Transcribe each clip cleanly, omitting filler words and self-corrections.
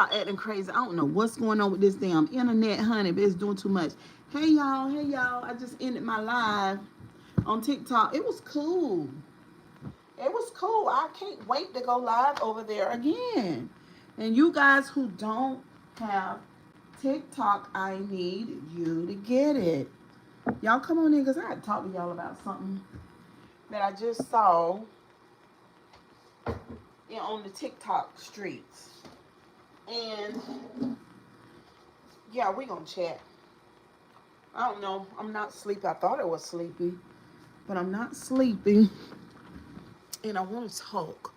Acting crazy. I don't know what's going on with this damn internet, honey, but it's doing too much. Hey y'all, hey y'all. I just ended my live on TikTok. It was cool. It was cool. I can't wait to go live over there again. And you guys who don't have TikTok, I need you to get it. Y'all come on in because I got to talk to y'all about something that I just saw on the TikTok streets. And yeah, we gonna chat. I don't know. I'm not sleepy. I thought I was sleepy, but I'm not sleepy. And I want to talk.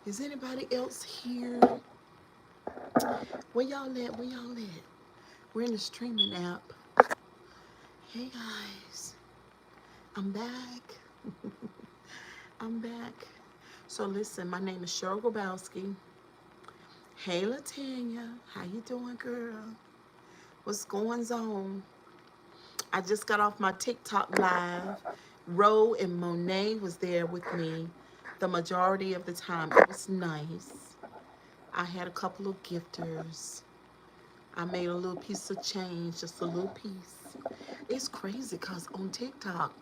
Is anybody else here? Where y'all at? Where y'all at? We're in the streaming app. Hey guys, I'm back. I'm back. So listen, my name is Cheryl Grabowski. Hey Latanya, how you doing, girl? What's going on? I just got off my TikTok live. Ro and Monet was there with me the majority of the time. It was nice. I had a couple of gifters. I made a little piece of change, just a little piece. It's crazy because on TikTok,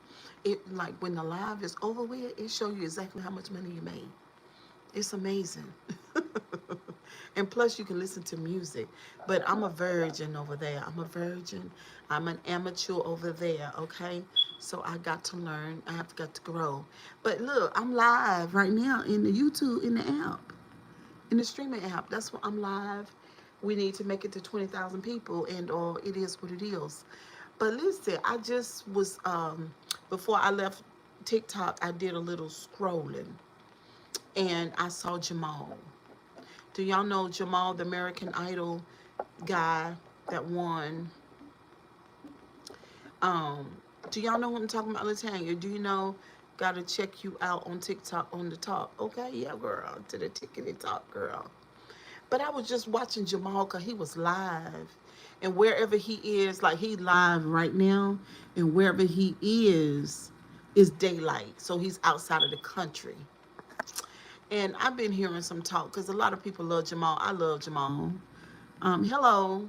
it like when the live is over with, it show you exactly how much money you made. It's amazing. And plus you can listen to music. But I'm a virgin over there. I'm a virgin. I'm an amateur over there, okay? So I got to learn. I have got to grow. But look, I'm live right now in the YouTube, in the app, in the streaming app. That's what I'm live. We need to make it to 20,000 people, and or it is what it is. But listen, I just was before I left TikTok, I did a little scrolling, and I saw Jamal. Do y'all know Jamal, the American Idol guy that won? Um, do y'all know what I'm talking about, Latanya? Do you know? Gotta check you out on TikTok on the top. Okay, yeah, girl, to the tickety top, girl. But I was just watching Jamal because he was live. And wherever he is, like he live right now, and wherever he is daylight. So he's outside of the country. And I've been hearing some talk because a lot of people love Jamal. I love Jamal. Hello.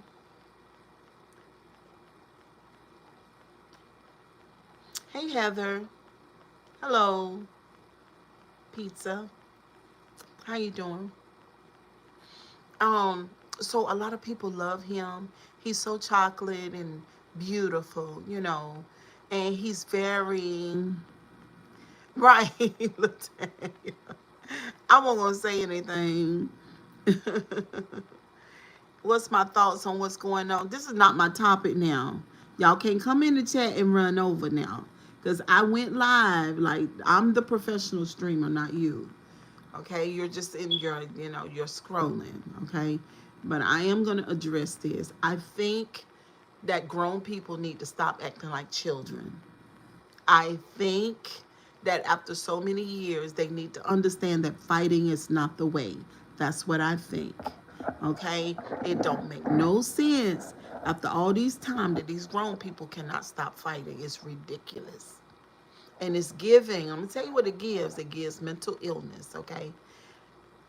Hey, Heather. Hello. Pizza. How you doing? Um, so a lot of people love him. He's so chocolate and beautiful, you know. And he's very right. Latanya. I wasn't gonna say anything. What's my thoughts on what's going on? This is not my topic now. Y'all can't come in the chat and run over now. Because I went live. Like, I'm the professional streamer, not you. Okay? You're just in your, you're scrolling. Okay? But I am going to address this. I think that grown people need to stop acting like children. I think that after so many years, they need to understand that fighting is not the way. That's what I think. Okay? It don't make no sense after all these time that these grown people cannot stop fighting. It's ridiculous. And it's giving, I'm gonna tell you what it gives. It gives mental illness, okay?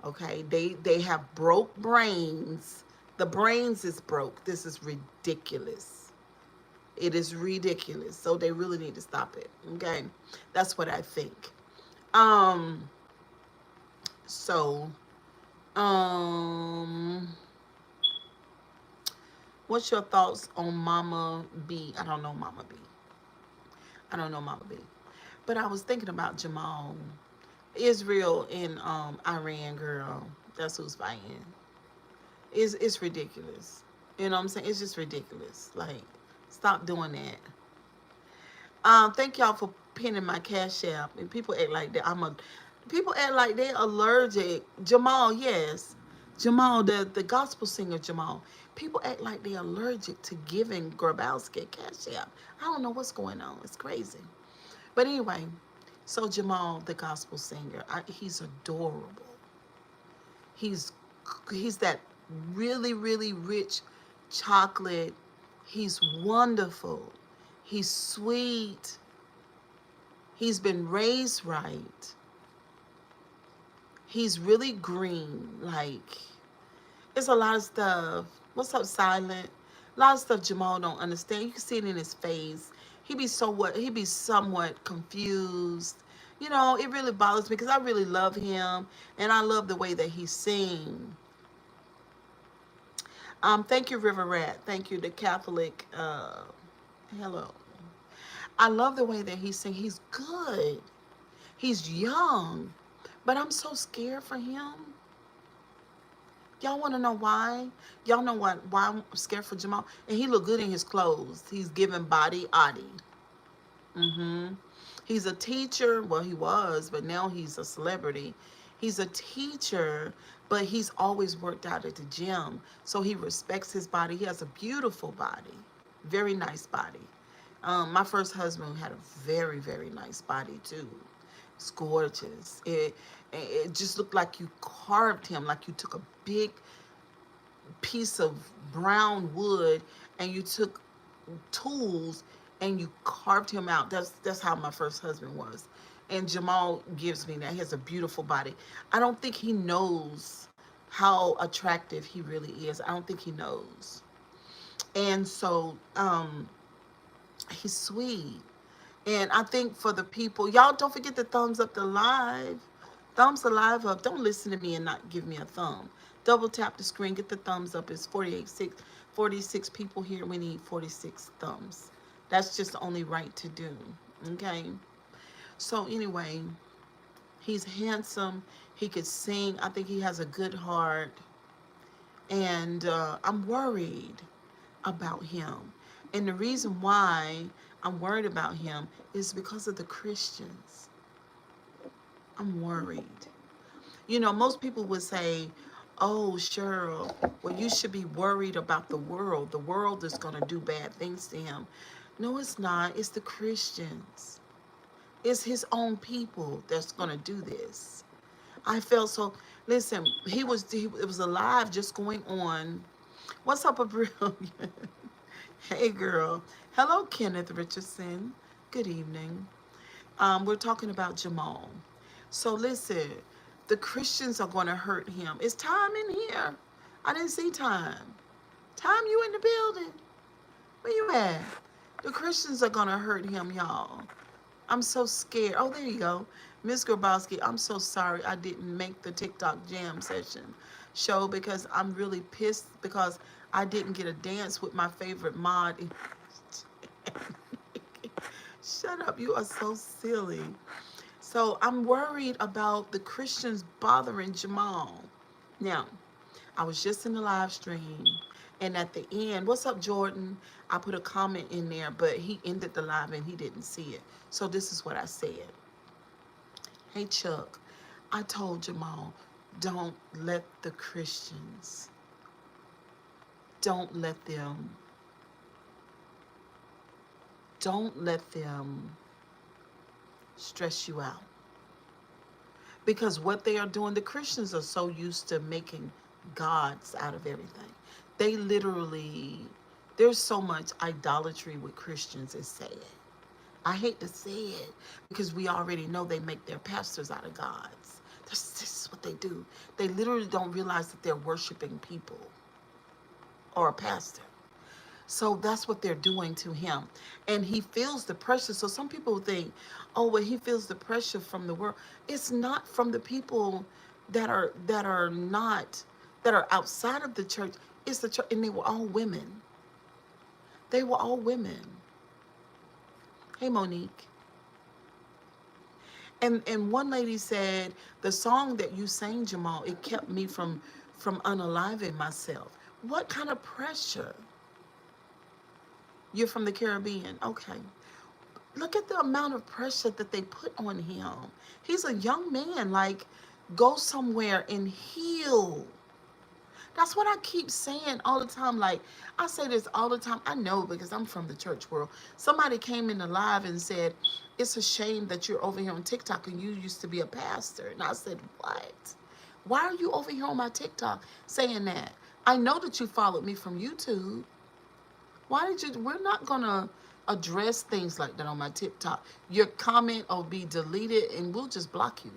Okay. They have broke brains. The brains is broke. This is ridiculous. It is ridiculous. So they really need to stop it. Okay. That's what I think. Um, so um what's your thoughts on Mama B? I don't know Mama B. I don't know Mama B. But I was thinking about Jamal. Israel and Iran, girl. That's who's fighting. It's ridiculous. You know what I'm saying? It's just ridiculous. Like, stop doing that. Thank y'all for pinning my cash app. And people act like that. People act like they're allergic. Jamal, yes. Jamal, the gospel singer Jamal. People act like they're allergic to giving Grabowski a cash app. I don't know what's going on. It's crazy. But anyway, so Jamal, the gospel singer, he's adorable. He's he's that really, really rich chocolate. He's wonderful. He's sweet. He's been raised right. He's really green, like, It's a lot of stuff. What's up, Silent? A lot of stuff Jamal don't understand. You can see it in his face. He be somewhat confused. You know, it really bothers me because I really love him and I love the way that he sings. Thank you, River Rat. Thank you, the Catholic. Hello. I love the way that he sings. He's good. He's young, but I'm so scared for him. Y'all want to know why? Y'all know why I'm scared for Jamal? And he look good in his clothes. He's giving body oddy. Mm-hmm. He's a teacher. Well, he was, but now he's a celebrity. He's a teacher, but he's always worked out at the gym. So he respects his body. He has a beautiful body. Very nice body. My first husband had a very, very nice body too. It's gorgeous. It just looked like you carved him, like you took a big piece of brown wood and you took tools and you carved him out. That's how my first husband was. And Jamal gives me that. He has a beautiful body. I don't think he knows how attractive he really is. I don't think he knows. And so he's sweet. And I think for the people, y'all don't forget to thumbs up the live. Thumbs the live up. Don't listen to me and not give me a thumb. Double tap the screen. Get the thumbs up. It's 46 people here. We need 46 thumbs. That's just the only right to do. Okay? So anyway, he's handsome. He could sing. I think he has a good heart. And I'm worried about him. And the reason why I'm worried about him is because of the Christians. I'm worried. You know, most people would say, oh, Cheryl, well, you should be worried about the world. The world is going to do bad things to him. No, it's not. It's the Christians. It's his own people that's going to do this. I felt so, listen, it was a live just going on. What's up, Abril? Hey, girl. Hello, Kenneth Richardson. Good evening. We're talking about Jamal. So listen, the Christians are going to hurt him. Is Time in here? I didn't see Time. Time, you in the building? Where you at? The Christians are going to hurt him, y'all. I'm so scared. Oh, there you go. Miss Grabowski, I'm so sorry I didn't make the TikTok jam session show because I'm really pissed because I didn't get a dance with my favorite mod. Shut up. You are so silly. So I'm worried about the Christians bothering Jamal. Now, I was just in the live stream, and at the end, what's up, Jordan? I put a comment in there, but he ended the live and he didn't see it. So this is what I said. Hey, Chuck, I told Jamal, don't let the Christians, don't let them stress you out. Because what they are doing, the Christians are so used to making gods out of everything. They literally, there's so much idolatry with Christians, it's sad. I hate to say it because we already know they make their pastors out of gods. This is what they do. They literally don't realize that they're worshiping people or a pastor. So that's what they're doing to him. And he feels the pressure. So some people think, oh, well, he feels the pressure from the world. It's not from the people that are outside of the church. It's the church, and they were all women. They were all women. Hey, Monique. And one lady said, the song that you sang, Jamal, it kept me from unaliving myself. What kind of pressure? You're from the Caribbean. Okay. Look at the amount of pressure that they put on him. He's a young man. Like, go somewhere and heal. That's what I keep saying all the time. Like, I say this all the time. I know because I'm from the church world. Somebody came in the live and said, it's a shame that you're over here on TikTok and you used to be a pastor. And I said, what? Why are you over here on my TikTok saying that? I know that you followed me from YouTube. Why did you? We're not going to address things like that on my TikTok. Your comment will be deleted and we'll just block you.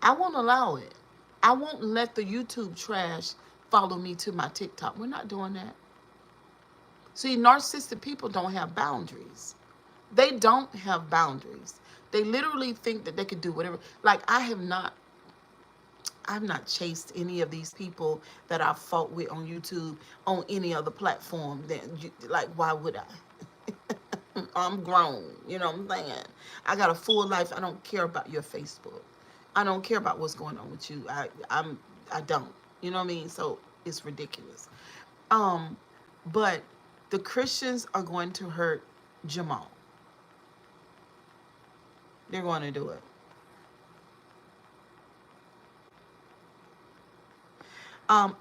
I won't allow it. I won't let the YouTube trash follow me to my TikTok. We're not doing that. See, narcissistic people don't have boundaries. They don't have boundaries. They literally think that they could do whatever. Like, I've not chased any of these people that I've fought with on YouTube on any other platform. Like, why would I? I'm grown. You know what I'm saying? I got a full life. I don't care about your Facebook. I don't care about what's going on with you. I don't. You know what I mean? So it's ridiculous. Um, but the Christians are going to hurt Jamal. They're going to do it.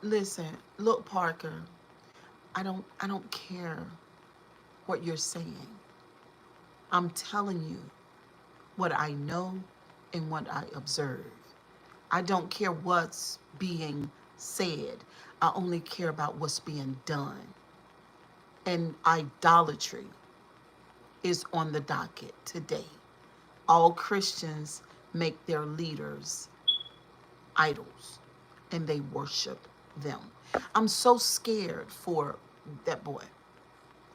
Listen, look, Parker, I don't care what you're saying. I'm telling you what I know and what I observe. I don't care what's being said. I only care about what's being done. And idolatry is on the docket today. All Christians make their leaders idols and they worship them. I'm so scared for that boy.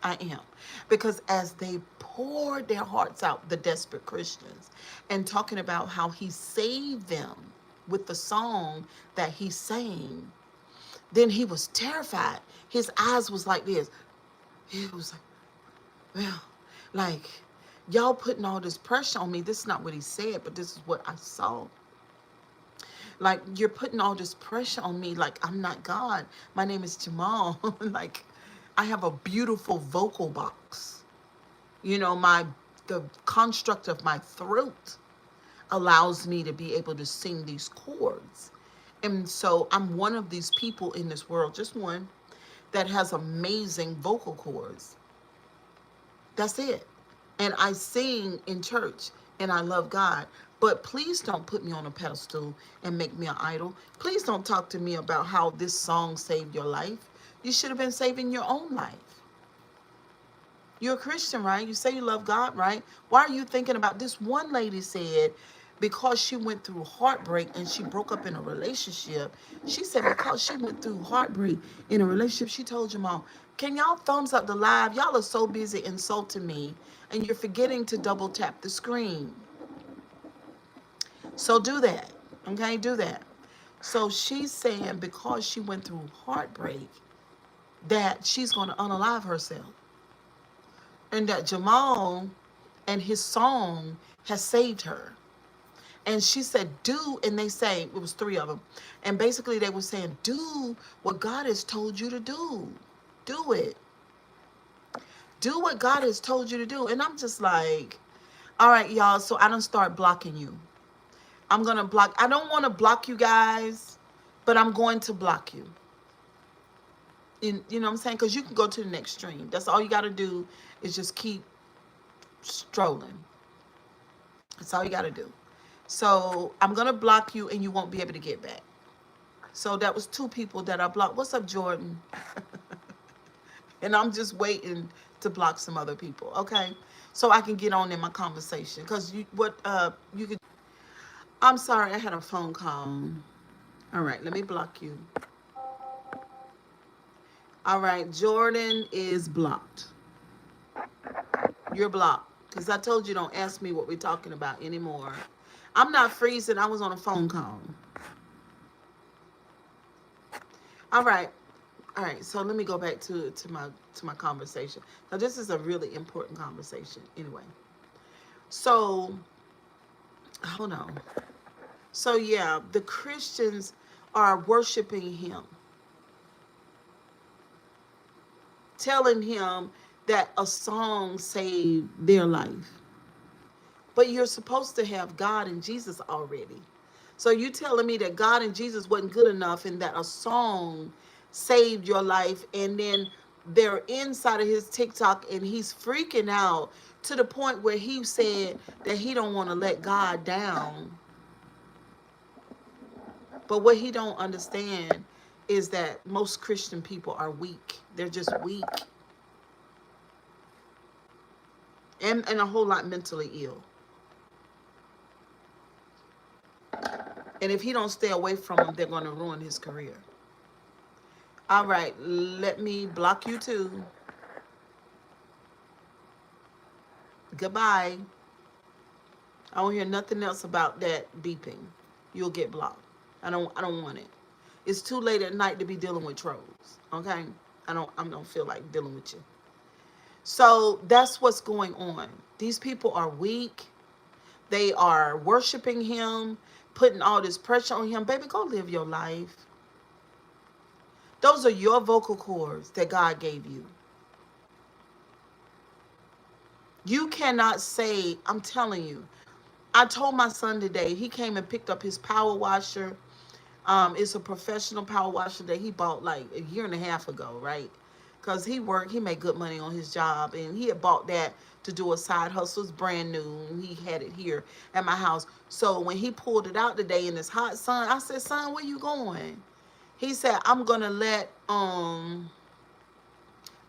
I am. Because as they poured their hearts out, the desperate Christians, and talking about how he saved them with the song that he sang, then he was terrified. His eyes was like this. He was like, well, like, y'all putting all this pressure on me. This is not what he said, but this is what I saw. Like, you're putting all this pressure on me. Like, I'm not God. My name is Jamal. Like, I have a beautiful vocal box. You know, the construct of my throat allows me to be able to sing these chords. And so I'm one of these people in this world, just one, that has amazing vocal cords. That's it. And I sing in church and I love God. But please don't put me on a pedestal and make me an idol. Please don't talk to me about how this song saved your life. You should have been saving your own life. You're a Christian, right? You say you love God, right? Why are you thinking about this? One lady said because she went through heartbreak and she broke up in a relationship. She said because she went through heartbreak in a relationship, she told Jamal, can y'all thumbs up the live? Y'all are so busy insulting me and you're forgetting to double tap the screen. So do that. Okay, do that. So she's saying because she went through heartbreak that she's going to unalive herself. And that Jamal and his song has saved her. And she said, do, and they say, it was three of them. And basically they were saying, do what God has told you to do. Do it. Do what God has told you to do. And I'm just like, all right, y'all, so I don't start blocking you. I'm going to block. I don't want to block you guys, but I'm going to block you. You know what I'm saying? Because you can go to the next stream. That's all you got to do is just keep strolling. That's all you got to do. So I'm going to block you and you won't be able to get back. So that was two people that I blocked. What's up, Jordan? And I'm just waiting to block some other people, okay? So I can get on in my conversation. Because you could. I'm sorry, I had a phone call. All right, let me block you. All right, Jordan is blocked. You're blocked. Because I told you don't ask me what we're talking about anymore. I'm not freezing. I was on a phone call. All right. All right. So let me go back to my conversation. Now, this is a really important conversation anyway. So, hold on. So, yeah, the Christians are worshiping him. Telling him that a song saved their life. But you're supposed to have God and Jesus already. So you telling me that God and Jesus wasn't good enough and that a song saved your life, and then they're inside of his TikTok and he's freaking out to the point where he said that he don't want to let God down. But what he don't understand is that most Christian people are weak. They're just weak. And a whole lot mentally ill. And if he don't stay away from them, they're going to ruin his career. All right, let me block you too. Goodbye. I don't hear nothing else about that beeping. You'll get blocked. I don't want it. It's too late at night to be dealing with trolls. Okay? I don't feel like dealing with you. So that's what's going on. These people are weak. They are worshiping him, putting all this pressure on him. Baby, go live your life. Those are your vocal cords that God gave you. You cannot say, I'm telling you. I told my son today, he came and picked up his power washer. It's a professional power washer that he bought like a year and a half ago, right? Because he made good money on his job, and he had bought that to do a side hustle. It's brand new, and he had it here at my house. So when he pulled it out today in this hot sun, I said, son, where you going? He said, I'm gonna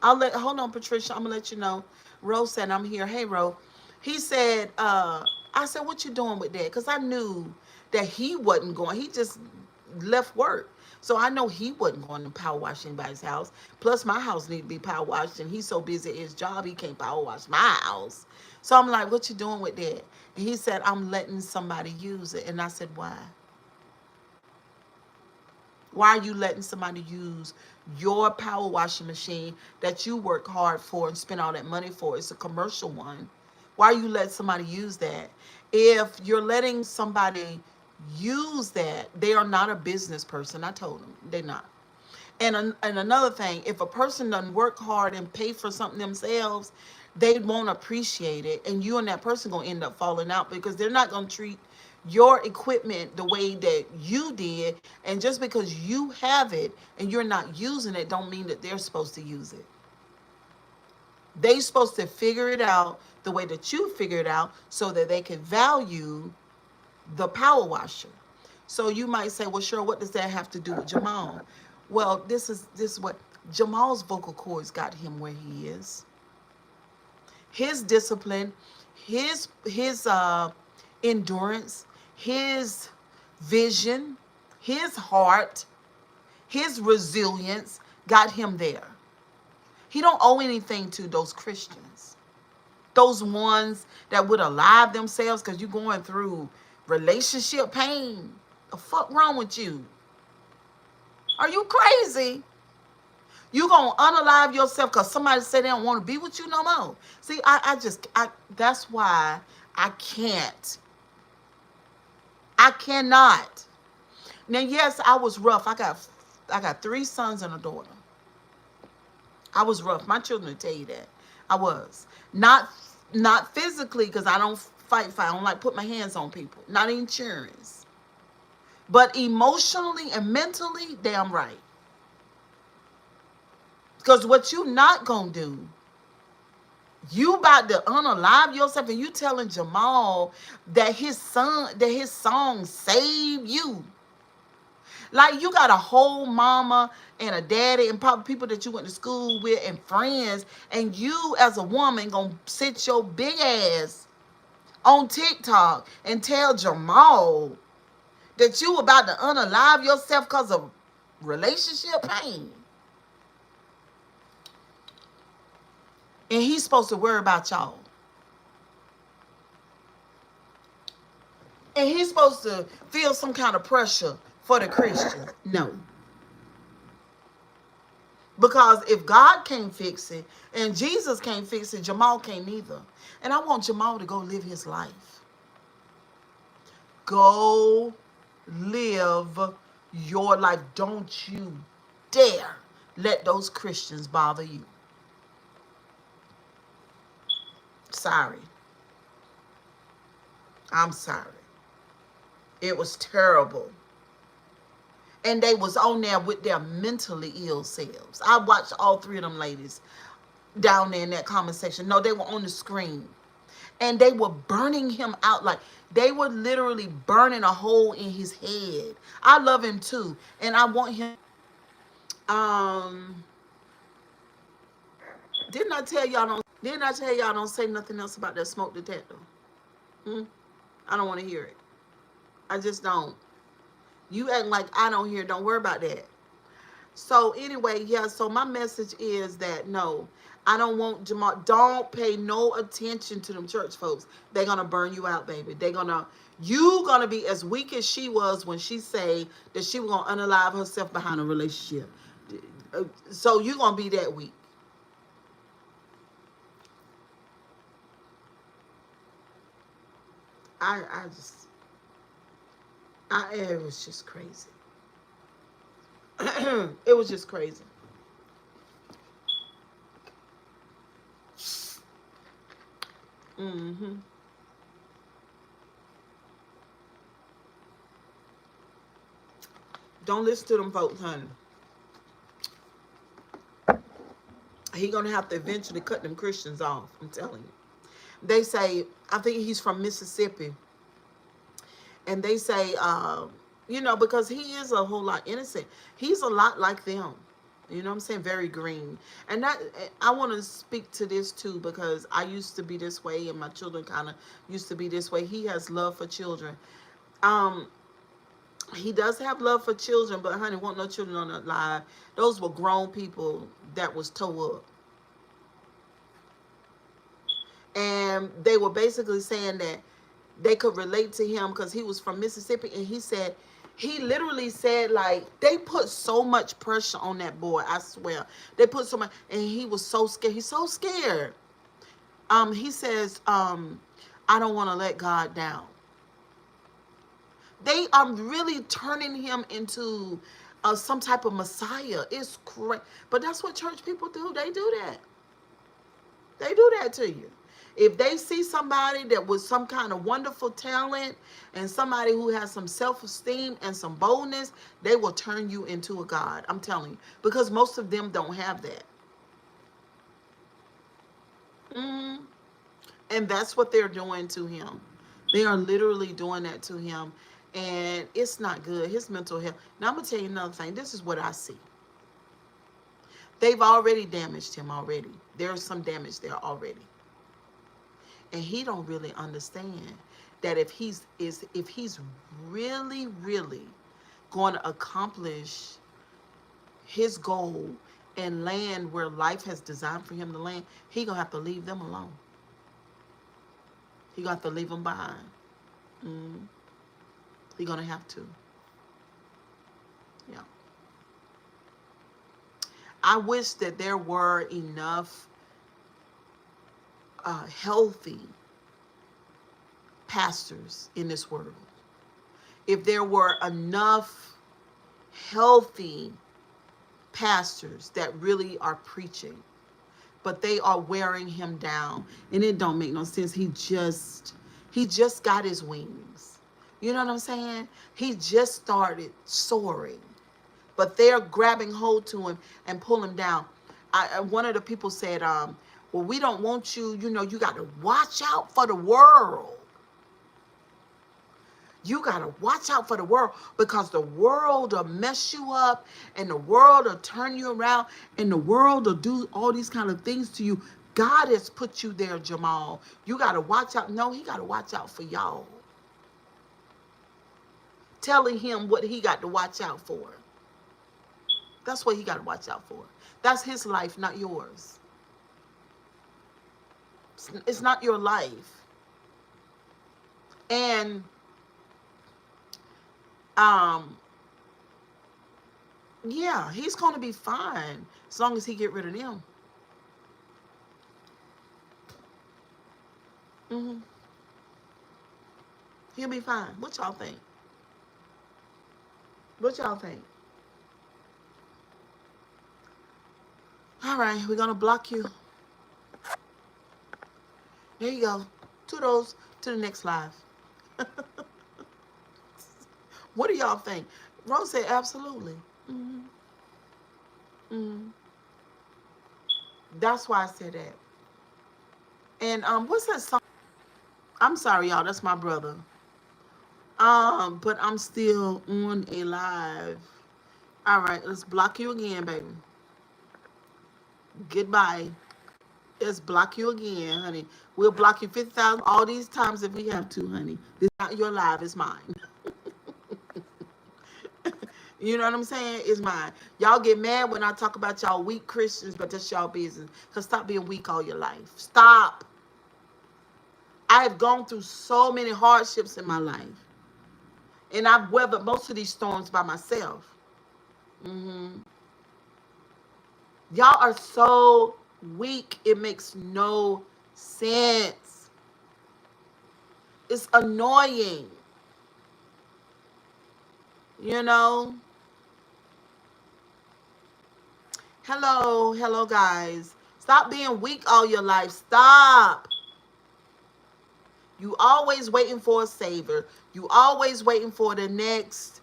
hold on, Patricia, I'm gonna let you know. Rose said, I'm here. Hey, Rose. He said, I said, what you doing with that? Because I knew that he wasn't going. He just left work. So I know he wasn't going to power wash anybody's house. Plus, my house need to be power washed, and he's so busy at his job, he can't power wash my house. So I'm like, what you doing with that? And he said, I'm letting somebody use it. And I said, why? Why are you letting somebody use your power washing machine that you work hard for and spend all that money for? It's a commercial one. Why are you letting somebody use that? If you're letting somebody use that, they are not a business person. I told them they're not. And another thing, if a person doesn't work hard and pay for something themselves, they won't appreciate it, and you and that person gonna end up falling out because they're not gonna treat your equipment the way that you did. And just because you have it and you're not using it, don't mean that they're supposed to use it. They're supposed to figure it out the way that you figure it out so that they can value the power washer. So you might say, well, sure, what does that have to do with Jamal? Well, this is what Jamal's vocal cords got him where he is. His discipline, his endurance, his vision, his heart, his resilience got him there. He don't owe anything to those Christians. Those ones that would alive themselves because you're going through relationship pain. The fuck wrong with you? Are you crazy? You gonna unalive yourself because somebody said they don't want to be with you no more. See, I that's why I can't. I cannot. Now, yes, I was rough. I got 3 sons and a daughter. I was rough. My children will tell you that. I was. Not physically, because I don't fight. I don't like put my hands on people. Not insurance. But emotionally and mentally, damn right. Because what you not gonna do, you about to unalive yourself, and you telling Jamal that his song saved you. Like, you got a whole mama and a daddy and probably people that you went to school with and friends, and you as a woman gonna sit your big ass on TikTok and tell Jamal that you about to unalive yourself because of relationship pain. And he's supposed to worry about y'all. And he's supposed to feel some kind of pressure for the Christians. No. Because if God can't fix it and Jesus can't fix it, Jamal can't either. And I want Jamal to go live his life. Go live your life. Don't you dare let those Christians bother you. Sorry. I'm sorry. It was terrible. And they was on there with their mentally ill selves. I watched all 3 of them ladies down there in that comment section. No, they were on the screen. And they were burning him out. Like, they were literally burning a hole in his head. I love him too. And I want him. Didn't I tell y'all don't say nothing else about that smoke detector? I don't want to hear it. I just don't. You acting like I don't hear. Don't worry about that. So anyway, yeah, so my message is that no, I don't want Jamal. Don't pay no attention to them church folks. They're gonna burn you out, baby. You gonna be as weak as she was when she say that she was gonna unalive herself behind a relationship. So you gonna be that weak. I just it was just crazy. It was just crazy. Hmm. Don't listen to them folks, honey. He gonna have to eventually cut them Christians off. I'm telling you. They say, I think he's from Mississippi, and they say, because he is a whole lot innocent. He's a lot like them. You know what I'm saying? Very green. And that I want to speak to this too because I used to be this way and my children kind of used to be this way. He has love for children. Um, he does have love for children, but honey, want no children on that live. Those were grown people that was toe up. And they were basically saying that they could relate to him because he was from Mississippi, and he literally said, like, they put so much pressure on that boy. I swear, they put so much, and he was so scared. He's so scared. He says, I don't want to let God down. They are really turning him into some type of Messiah. It's crazy, but that's what church people do. They do that. They do that to you. If they see somebody that was some kind of wonderful talent and somebody who has some self-esteem and some boldness, they will turn you into a god. I'm telling you. Because most of them don't have that. Mm. And that's what they're doing to him. They are literally doing that to him. And it's not good. His mental health. Now, I'm going to tell you another thing. This is what I see. They've already damaged him already. There's some damage there already. And he don't really understand that if he's really, really going to accomplish his goal and land where life has designed for him to land, he gonna have to leave them alone. He gonna have to leave them behind. He gonna have to. Yeah. I wish that there were enough healthy pastors in this world. If there were enough healthy pastors that really are preaching, but they are wearing him down, and it don't make no sense. He just got his wings. You know what I'm saying? He just started soaring, but they're grabbing hold to him and pull him down. One of the people said, well, we don't want you, you got to watch out for the world. You got to watch out for the world because the world will mess you up and the world will turn you around and the world will do all these kind of things to you. God has put you there, Jamal. You got to watch out. No, he got to watch out for y'all. Telling him what he got to watch out for. That's what he got to watch out for. That's his life, not yours. It's not your life. And yeah, he's going to be fine as long as he get rid of them. Mm-hmm. He'll be fine. What y'all think? What y'all think? All right, we're going to block you. There you go. Toodles to the next live. What do y'all think? Rose said absolutely. Mm-hmm. Mm-hmm. That's why I said that. And what's that song? I'm sorry, y'all. That's my brother. But I'm still on a live. All right, let's block you again, baby. Goodbye. Let's block you again, honey. We'll block you 50,000 all these times if we have to, honey. This is not your live, it's mine. You know what I'm saying? It's mine. Y'all get mad when I talk about y'all weak Christians, but that's y'all business. Because stop being weak all your life. Stop. I have gone through so many hardships in my life. And I've weathered most of these storms by myself. hmm Y'all are so weak. It makes no sense. It's annoying. You know? Hello, guys. Stop being weak all your life. Stop. You always waiting for a savior. You always waiting for the next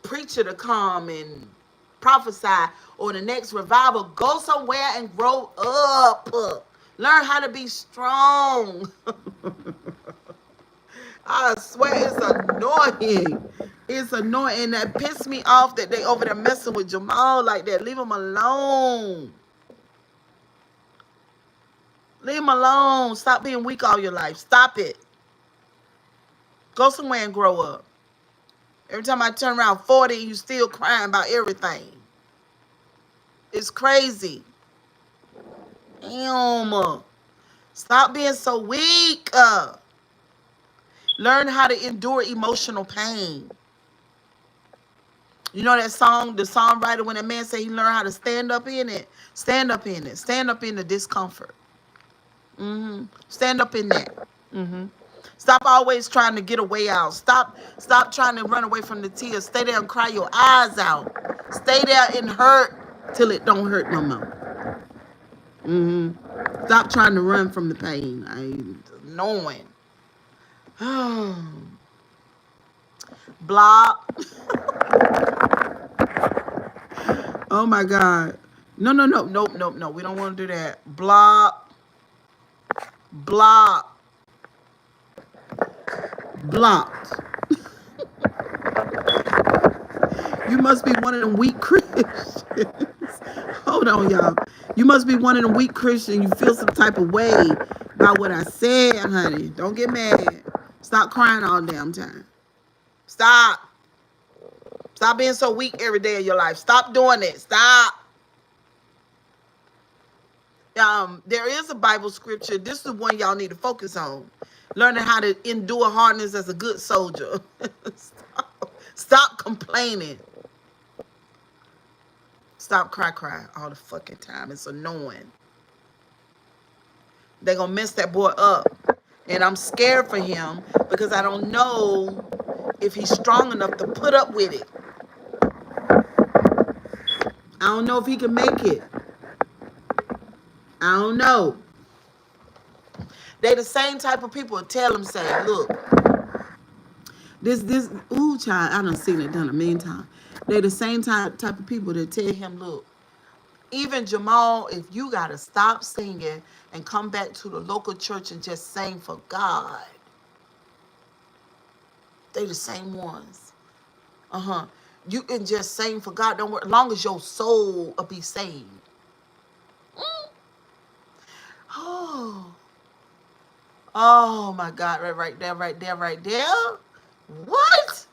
preacher to come and prophesy or the next revival. Go somewhere and grow up. Learn how to be strong. I swear it's annoying. It's annoying. And that pissed me off that they over there messing with Jamal like that. Leave him alone. Leave him alone. Stop being weak all your life. Stop it. Go somewhere and grow up. Every time I turn around 40, you still crying about everything. It's crazy. Damn. Stop being so weak. Learn how to endure emotional pain. You know that song, the songwriter, when that man said he learned how to stand up in it? Stand up in it. Stand up in the discomfort. Stand up in that. Stop always trying to get a way out. Stop trying to run away from the tears. Stay there and cry your eyes out. Stay there and hurt till it don't hurt no more. Stop trying to run from the pain. Knowing. Block. Oh my God. No. We don't want to do that. Block. Blocked. You must be one of them weak Christians. Hold on, y'all. You must be one of them weak Christians. You feel some type of way about what I said, honey. Don't get mad. Stop crying all the damn time. Stop. Stop being so weak every day of your life. Stop doing it. Stop. There is a Bible scripture. This is the one y'all need to focus on. Learning how to endure hardness as a good soldier. Stop complaining. Stop cry all the fucking time. It's annoying. They're going to mess that boy up. And I'm scared for him because I don't know if he's strong enough to put up with it. I don't know if he can make it. I don't know. They the same type of people that tell him, say, look, ooh, child, I done seen it done a million times. They the same type of people that tell him, look, even Jamal, if you got to stop singing and come back to the local church and just sing for God. They the same ones. You can just sing for God. Don't worry, as long as your soul will be saved. Oh my God, right there. What?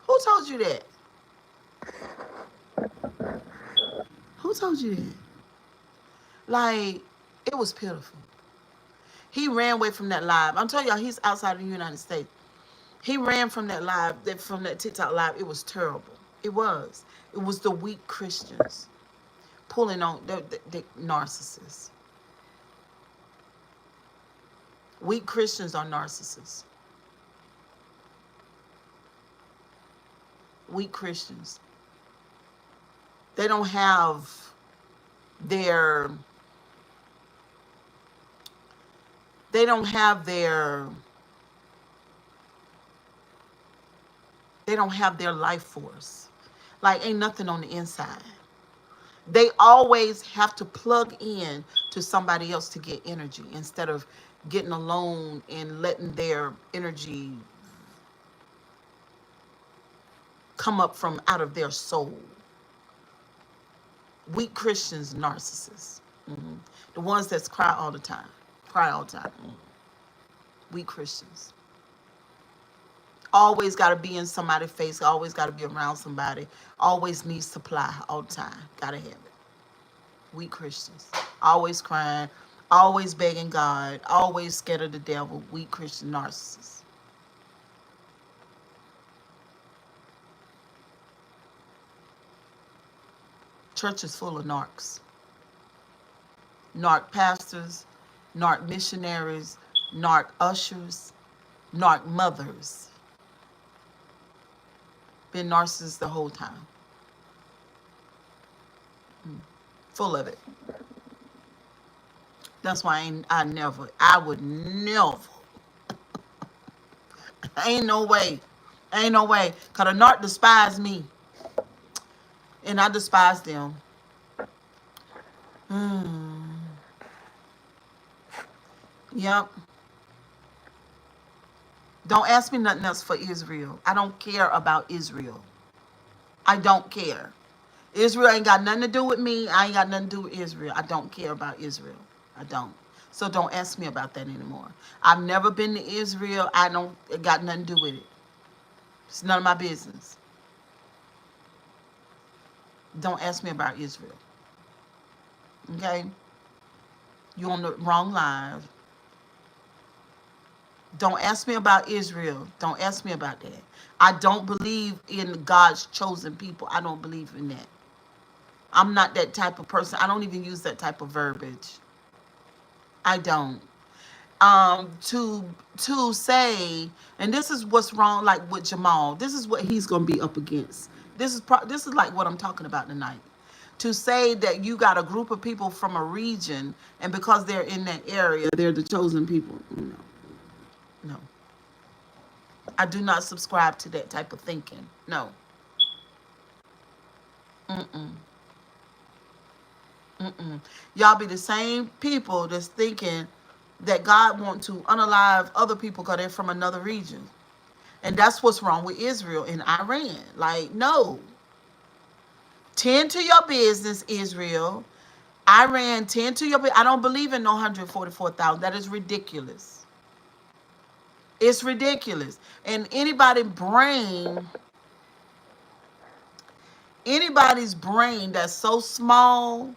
Who told you that? Who told you that? Like, it was pitiful. He ran away from that live. I'm telling y'all, he's outside of the United States. He ran from that live, from that TikTok live. It was terrible. It was. It was the weak Christians pulling on the narcissists. Weak Christians are narcissists. Weak Christians. They don't have their life force. Like, ain't nothing on the inside. They always have to plug in to somebody else to get energy instead of getting alone and letting their energy come up from out of their soul. Weak Christians, narcissists. The ones that cry all the time. Weak Christians. Always got to be in somebody's face. Always got to be around somebody. Always need supply all the time. Got to have it. We Christians. Always crying. Always begging God. Always scared of the devil. We Christian narcissists. Church is full of narcs. Narc pastors, narc missionaries, narc ushers, narc mothers. Been narcissists the whole time. Full of it. That's why I would never. Ain't no way. Ain't no way. Because a narc despise me. And I despise them. Yep. Don't ask me nothing else for Israel. I don't care about Israel. I don't care. Israel ain't got nothing to do with me. I ain't got nothing to do with Israel. I don't care about Israel. I don't. So don't ask me about that anymore. I've never been to Israel. I don't it got nothing to do with it. It's none of my business. Don't ask me about Israel. Okay? You're on the wrong line. Don't ask me about Israel. Don't ask me about that. I don't believe in God's chosen people. I don't believe in that. I'm not that type of person. I don't even use that type of verbiage. I don't. To say, and this is what's wrong, like with Jamal. This is what he's gonna be up against. This is like what I'm talking about tonight. To say that you got a group of people from a region, and because they're in that area, they're the chosen people. No, no. I do not subscribe to that type of thinking. No. Mm-mm. Mm-mm. Y'all be the same people that's thinking that God want to unalive other people because they're from another region. And that's what's wrong with Israel and Iran. Like, no. Tend to your business, Israel. Iran, tend to your business. I don't believe in no 144,000. That is ridiculous. It's ridiculous. And anybody's brain that's so small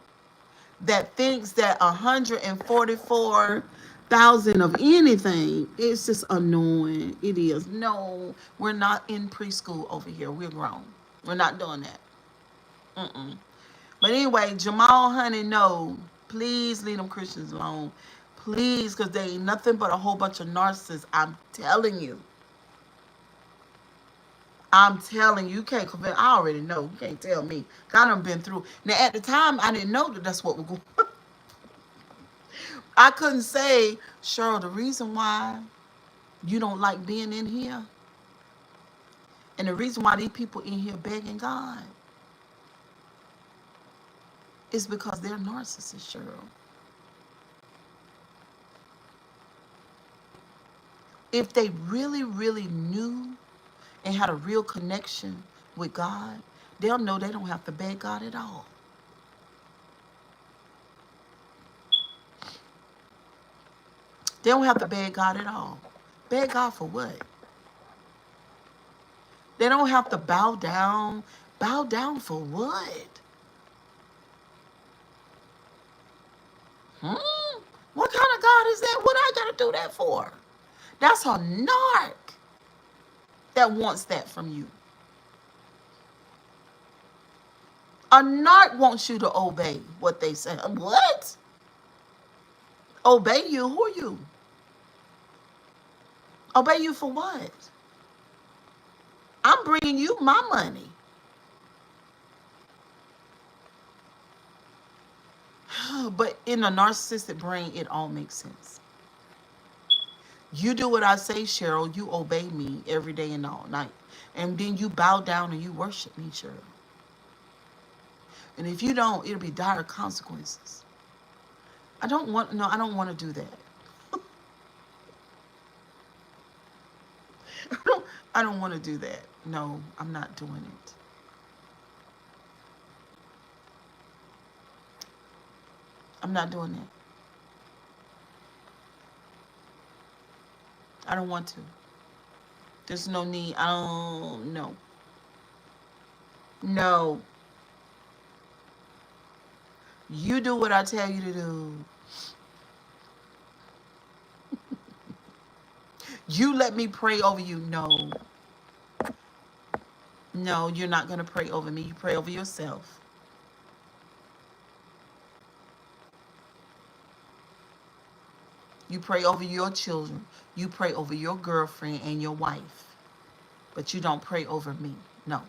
that thinks that 144,000 of anything, it's just annoying. It is. No, we're not in preschool over here. We're grown. We're not doing that. Mm-mm. But anyway, Jamal, honey, no. Please leave them Christians alone. Please, because they ain't nothing but a whole bunch of narcissists. I'm telling you. I'm telling you, you can't convince. I already know. You can't tell me. I done been through. Now, at the time, I didn't know that that's what we're going. I couldn't say, Cheryl, the reason why you don't like being in here, and the reason why these people in here begging God, is because they're narcissists, Cheryl. If they really, really knew and had a real connection with God, they'll know they don't have to beg God at all. They don't have to beg God at all. Beg God for what? They don't have to bow down. Bow down for what? What kind of God is that? What I gotta do that for? That's a narc that wants that from you. A narc wants you to obey what they say. What? Obey you? Who are you? Obey you for what? I'm bringing you my money. But in a narcissistic brain, it all makes sense. You do what I say, Cheryl. You obey me every day and all night. And then you bow down and you worship me, Cheryl. And if you don't, it'll be dire consequences. I don't want to do that. I don't want to do that. No, I'm not doing it. I'm not doing that. I don't want to. There's no need. No. No. You do what I tell you to do. You let me pray over you. No. No, you're not going to pray over me. You pray over yourself. You pray over your children. You pray over your girlfriend and your wife. But you don't pray over me. No.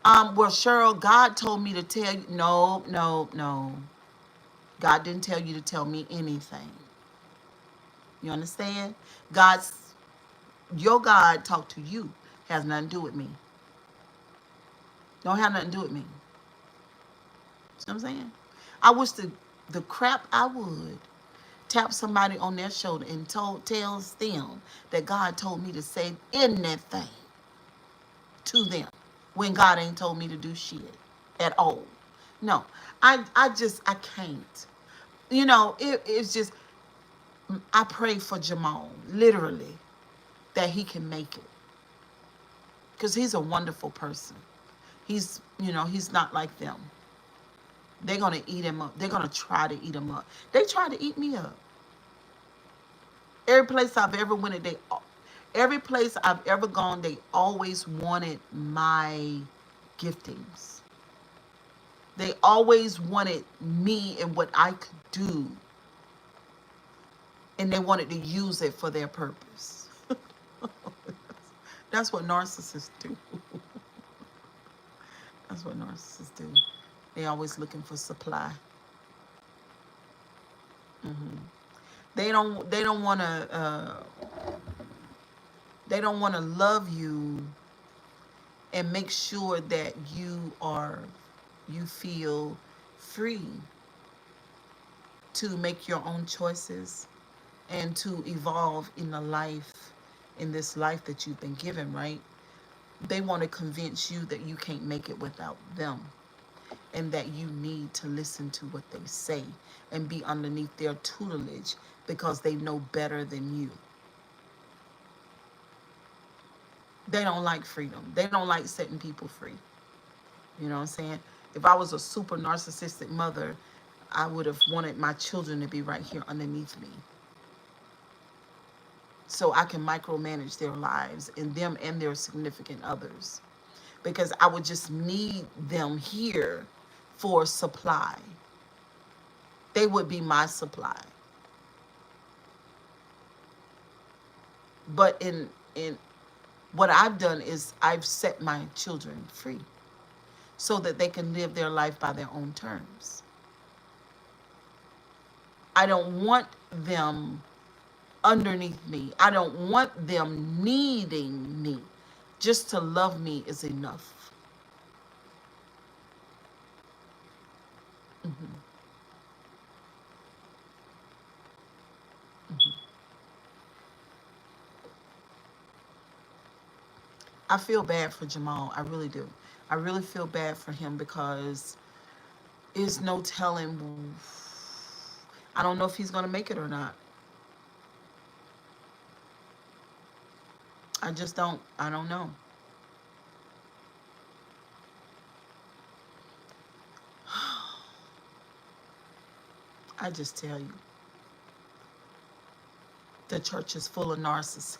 Well, Cheryl, God told me to tell you. No, no, no. God didn't tell you to tell me anything. You understand? Your God talked to you. Has nothing to do with me. Don't have nothing to do with me. See what I'm saying? I wish the crap I would tap somebody on their shoulder and tells them that God told me to say anything to them when God ain't told me to do shit at all. No, I can't. It's just, I pray for Jamal, literally, that he can make it. Because he's a wonderful person. He's not like them. They're going to eat him up. They're going to try to eat him up. They tried to eat me up. Every place I've ever went, every place I've ever gone, they always wanted my giftings. They always wanted me and what I could do. And they wanted to use it for their purpose. That's what narcissists do. That's what narcissists do. They always looking for supply. Mm-hmm. They don't want to. They don't want to love you and make sure that you feel free to make your own choices and to evolve in this life that you've been given, right? They want to convince you that you can't make it without them and that you need to listen to what they say and be underneath their tutelage because they know better than you. They don't like freedom. They don't like setting people free. You know what I'm saying? If I was a super narcissistic mother, I would have wanted my children to be right here underneath me, so I can micromanage their lives and them and their significant others. Because I would just need them here for supply. They would be my supply. But in what I've done is I've set my children free so that they can live their life by their own terms. I don't want them underneath me. I don't want them needing me. Just to love me is enough. Mm-hmm. Mm-hmm. I feel bad for Jamal. I really do. I really feel bad for him because there's no telling. I don't know if he's going to make it or not. I don't know. I just tell you, the church is full of narcissists.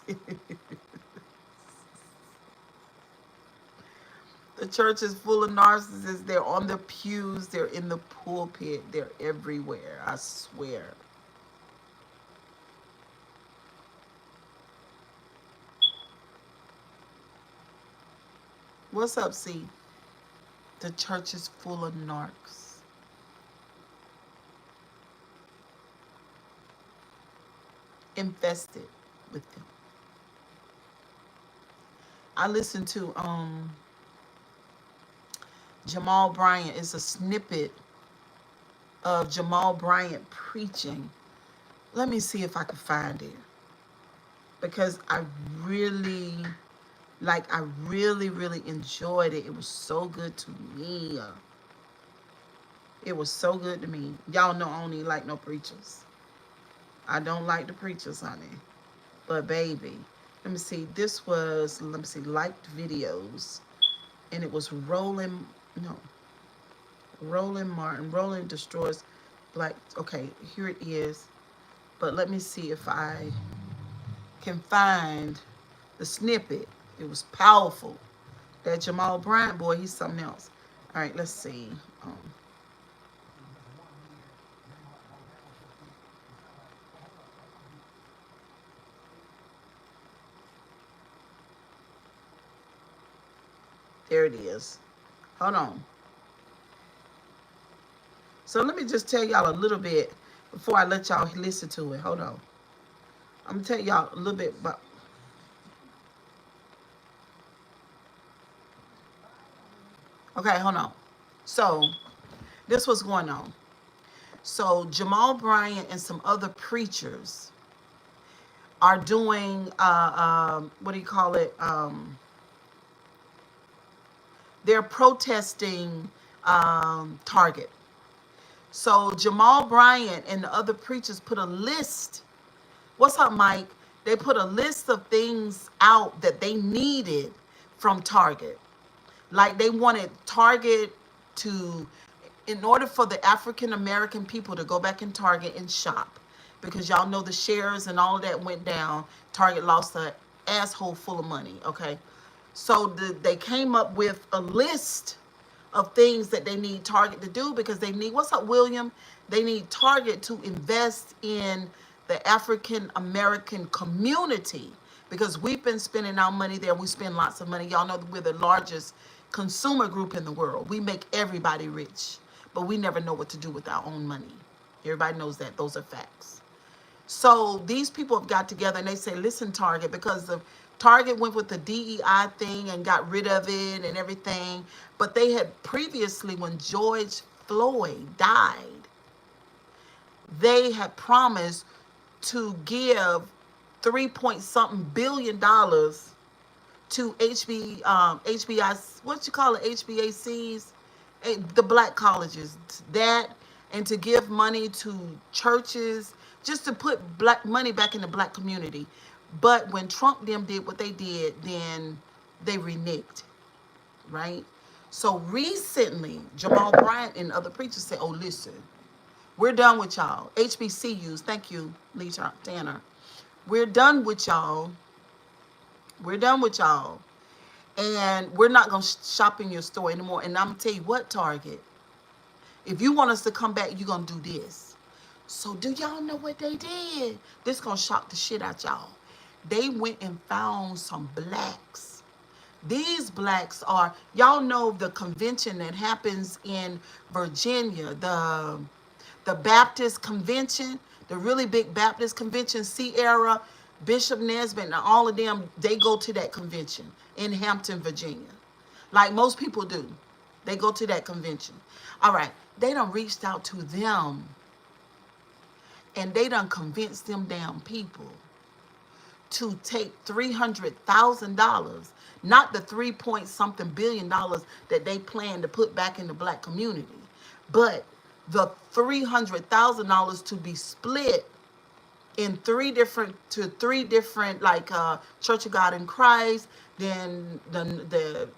The church is full of narcissists. They're on the pews. They're in the pulpit. They're everywhere. I swear. What's up, C? The church is full of narcs. Infested with them. I listened to Jamal Bryant. It's a snippet of Jamal Bryant preaching. Let me see if I can find it. Because I really, really enjoyed it. It was so good to me. It was so good to me. Y'all know I don't even like no preachers. I don't like the preachers, honey. But baby, Let me see. This was, let me see, liked videos. And it was Roland, no, Roland Martin. Roland destroys black. Okay, here it is. But let me see if I can find the snippet. It was powerful. That Jamal Bryant boy, he's something else. All right, let's see. There it is. Hold on. So let me just tell y'all a little bit before I let y'all listen to it. Hold on. I'm going to tell y'all a little bit about... Okay, hold on. So this was going on. So Jamal Bryant and some other preachers are doing, what do you call it? They're protesting Target. So Jamal Bryant and the other preachers put a list. What's up, Mike? They put a list of things out that they needed from Target. Like they wanted Target to, in order for the African American people to go back in Target and shop, because y'all know the shares and all of that went down. Target lost an asshole full of money, okay? So they came up with a list of things that they need Target to do, because they need, what's up, William? They need Target to invest in the African American community, because we've been spending our money there. We spend lots of money. Y'all know that we're the largest consumer group in the world. We make everybody rich, but we never know what to do with our own money. Everybody knows that. Those are facts. So these people have got together and they say, listen, Target, because the Target went with the DEI thing and got rid of it and everything. But they had previously, when George Floyd died, they had promised to give 3-point-something billion to HBIC, what you call it, HBACs, the black colleges, that, and to give money to churches, just to put black money back in the black community. But when Trump them did what they did, then they reneged, right? So recently, Jamal Bryant and other preachers said, oh, listen, we're done with y'all. HBCUs, thank you, Lee Tanner. We're done with y'all. We're done with y'all. And we're not going to shop in your store anymore. And I'm going to tell you what, Target, if you want us to come back, you're going to do this. So do y'all know what they did? This is going to shock the shit out y'all. They went and found some blacks. These blacks are, y'all know the convention that happens in Virginia, the Baptist convention, the really big Baptist convention, Sierra, Bishop Nesbitt, and all of them, they go to that convention in Hampton, Virginia. Like most people do. They go to that convention. All right. They done reached out to them. And they done convinced them damn people to take $300,000, not the 3-point-something billion that they plan to put back in the black community, but the $300,000 to be split in three different, like Church of God in Christ, then the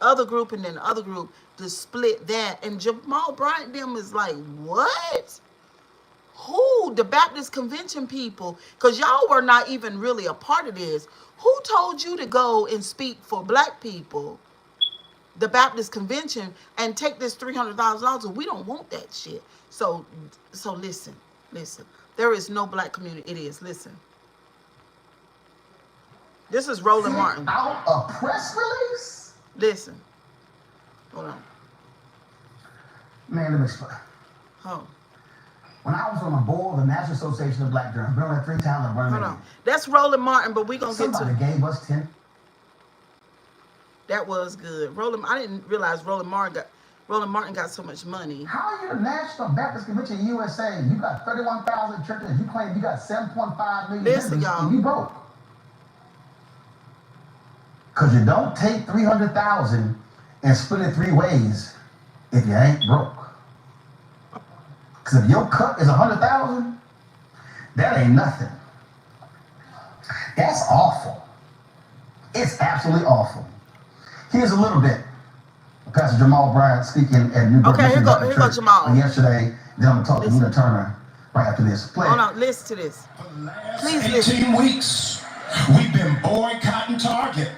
other group, and then the other group, to split that. And Jamal Bryant them is like, what? Who? The Baptist convention people? Because y'all were not even really a part of this. Who told you to go and speak for black people, the Baptist convention, and take this $300,000? We don't want that shit. So listen. There is no black community. It is. Listen. This is Roland Martin. Out a press release? Listen. Hold on. Man, let me explain. Hold on. When I was on the board of the National Association of Black Journalists, been on that 3 times. Hold on. That's Roland Martin, but we're going to get to it. Somebody gave us 10. That was good. I didn't realize Roland Martin got so much money. How are you the National Baptist Convention USA? You got 31,000 churches. You claim you got 7.5 million Listen, y'all. and you broke. Because you don't take 300,000 and split it 3 ways if you ain't broke. Because if your cut is 100,000, that ain't nothing. That's awful. It's absolutely awful. Here's a little bit. Pastor Jamal Bryant speaking at New Birth Okay, here Baptist go Church Jamal. Yesterday. Then I'm going to talk to Nina Turner right after this. Play. Hold on, listen to this. For the last Please 18 listen. weeks, we've been boycotting Target.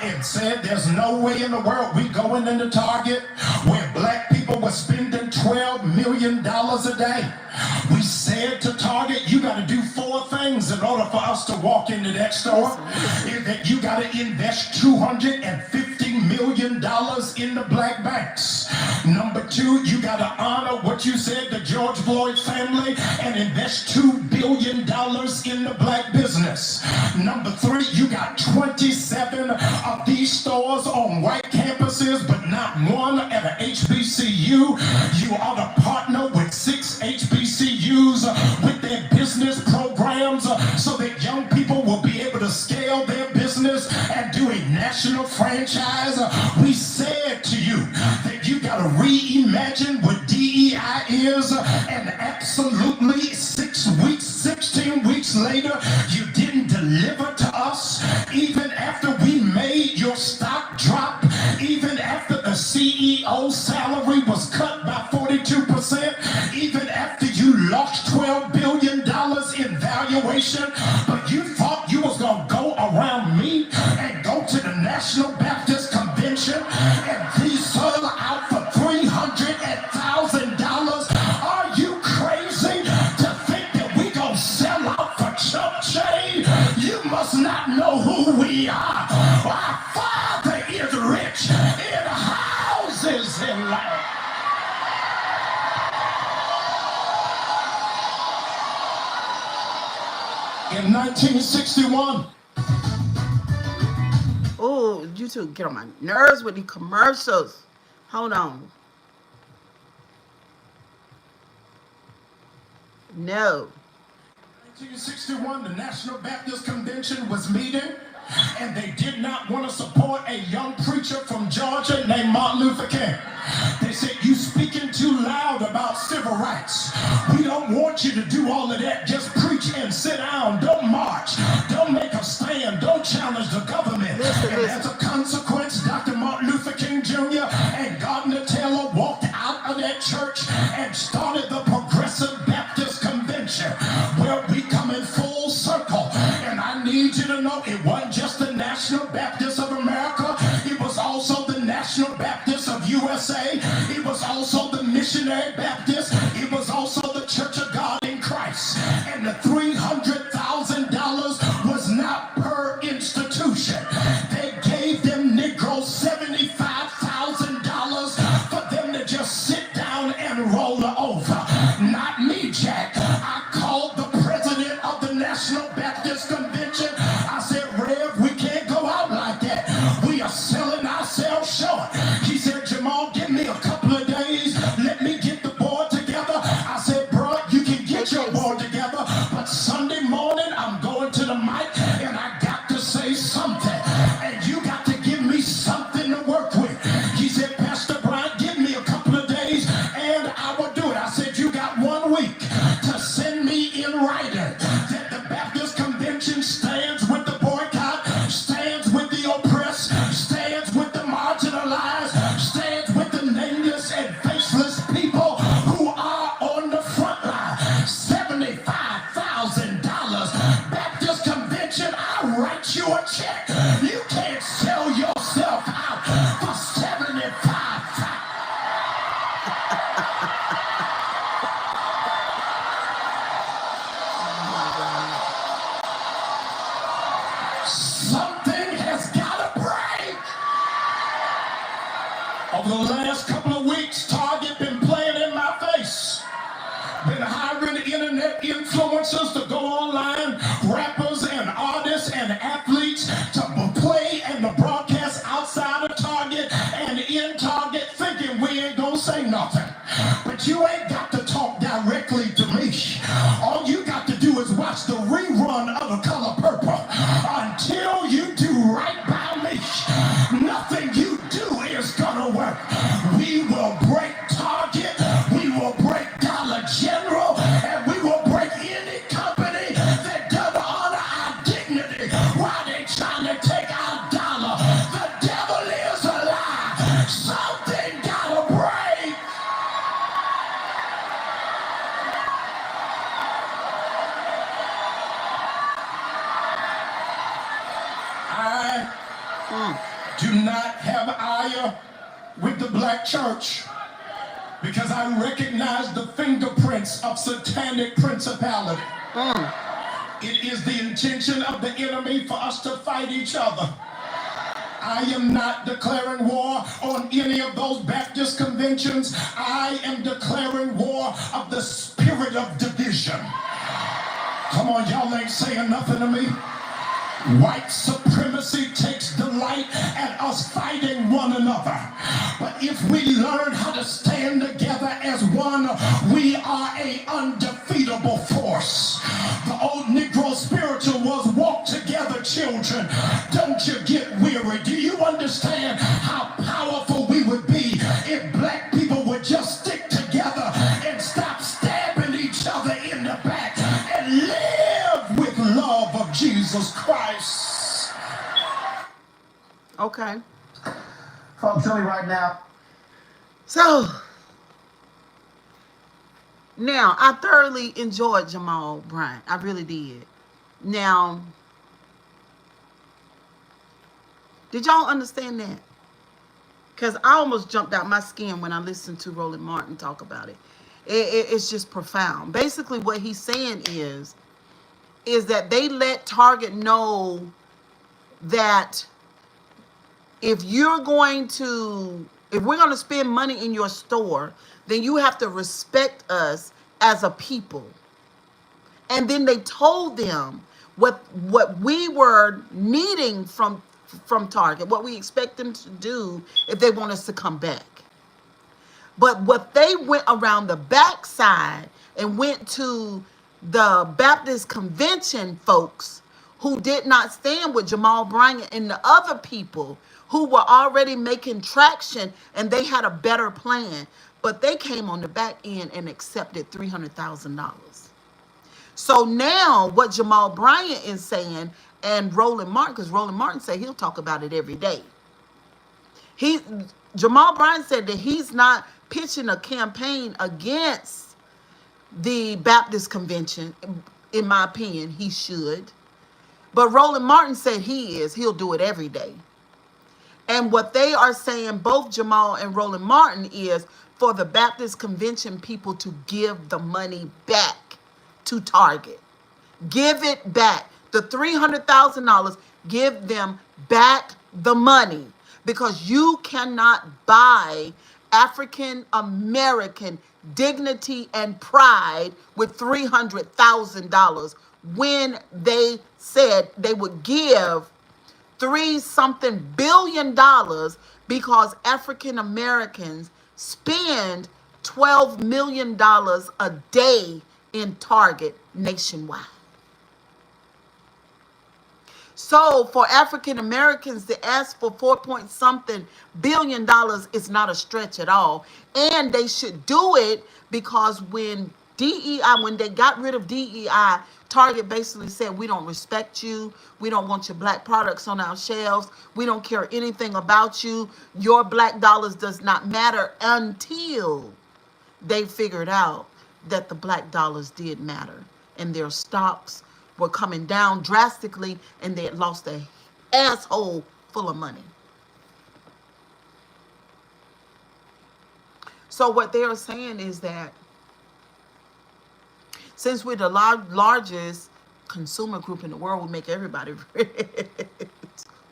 It said there's no way in the world we going into Target where black people were spending $12 million a day. We said to Target, you got to do 4 things in order for us to walk into that store. Is that you got to invest $250 million in the black banks. Number 2, you got to honor what you said to George Floyd's family and invest $2 billion in the black business. Number 3, you got 27 of these stores on white campuses, but not one at a HBCU. You ought to partner with 6 HBCUs with their business programs so that young people will be able to scale their business and do a national franchise. We said to you that you got to reimagine what DEI is, and absolutely 16 weeks later, you didn't deliver to us. Even after we made your stock drop, even after the CEO's salary was cut by 42%, even after you lost $12 billion in valuation, but you thought you was going to go around me and go to the National Baptist Convention and please sell out for $300,000. Are you crazy to think that we going to sell out for chump change? You must not know who we are. Our Father is rich in houses and land. In 1961, Oh, you two get on my nerves with these commercials. Hold on. No. 1961, the National Baptist Convention was meeting, and they did not want to support a young preacher from Georgia named Martin Luther King. They said, you speaking too loud about civil rights. We don't want you to do all of that. Just preach and sit down. Don't march. Don't make a stand. Don't challenge the government. And as a consequence, Dr. Martin Luther King Jr. and Gardner Taylor walked out of that church and started the Progressive Baptist Convention, where we come in full circle. And I need you to know it wasn't just the National Baptist of America. It was also the National Baptist of USA. It was also the Missionary Baptist. It was also the Church of God in Christ. And the $300,000 was not per institution. They gave them Negroes $75,000 for them to just sit down and roll over. Not me, Jack. I called the president of the National Baptist Convention. I said, Rev, we can't go out like that. We are selling ourselves short. He said, Jamal, give me a couple of days. Let me get the board together. I said, bro, you can get your board together, but Sunday morning I'm going to the mic and I got to say something. And you got to give me something to work with. He said, Pastor Bryant, give me a couple of days and I will do it. I said, you got 1 week to send me in writing that the Baptist Convention stands with the boycott, stands with the oppressed, stands with the marginalized, stands with the nameless and faceless people who are on the front line. $75,000. Baptist Convention, I'll write you a check. You can't sell yourself out for $75,000. Something has got to break. Over the last couple of weeks, Target been playing in my face. Been hiring internet influencers to go online, rappers and artists and athletes to play and to broadcast outside of Target and in Target, thinking we ain't gonna say nothing. But you ain't got to talk directly to me. All you got to do is watch the rerun of The Color Purple. Until you do right by me, nothing you do is gonna work. We will break Target, we will break Dollar General, and we will break any company that doesn't honor our dignity. Why they trying to take our Something gotta break. I do not have ire with the black church because I recognize the fingerprints of satanic principality. It is the intention of the enemy for us to fight each other. I am not declaring war on any of those Baptist conventions. I am declaring war of the spirit of division. Come on, y'all ain't saying nothing to me. White supremacy takes delight at us fighting one another. But if we learn how to stand together as one, we are an undefeatable force. The old Negro spiritual was walk together, children. Don't you get weary. Do you understand how powerful we would be if black people would just stick together and stop stabbing each other in the back and live with love of Jesus Christ? Okay. Folks, tell me right now. So, now, I thoroughly enjoyed Jamal Bryant. I really did. Now, did y'all understand that? Because I almost jumped out my skin when I listened to Roland Martin talk about it. It's just profound. Basically, what he's saying is that they let Target know that if we're going to spend money in your store, then you have to respect us as a people. And then they told them what we were needing from Target, what we expect them to do if they want us to come back. But what they went around the backside and went to the Baptist convention folks who did not stand with Jamal Bryant and the other people who were already making traction, and they had a better plan. But they came on the back end and accepted $300,000. So now what Jamal Bryant is saying, and Roland Martin, because Roland Martin said he'll talk about it every day. Jamal Bryant said that he's not pitching a campaign against the Baptist convention. In my opinion, he should. But Roland Martin said he'll do it every day. And what they are saying, both Jamal and Roland Martin, is for the Baptist convention people to give the money back to Target. Give it back. The $300,000, give them back the money. Because you cannot buy African American dignity and pride with $300,000 when they said they would give $3-something billion because African Americans spend $12 million a day in Target nationwide. So for African Americans to ask for $4-point-something billion is not a stretch at all. And they should do it because when they got rid of DEI, Target basically said, we don't respect you. We don't want your black products on our shelves. We don't care anything about you. Your black dollars does not matter, until they figured out that the black dollars did matter. And their stocks were coming down drastically, and they had lost their asshole full of money. So what they are saying is that since we're the largest consumer group in the world, we make everybody rich.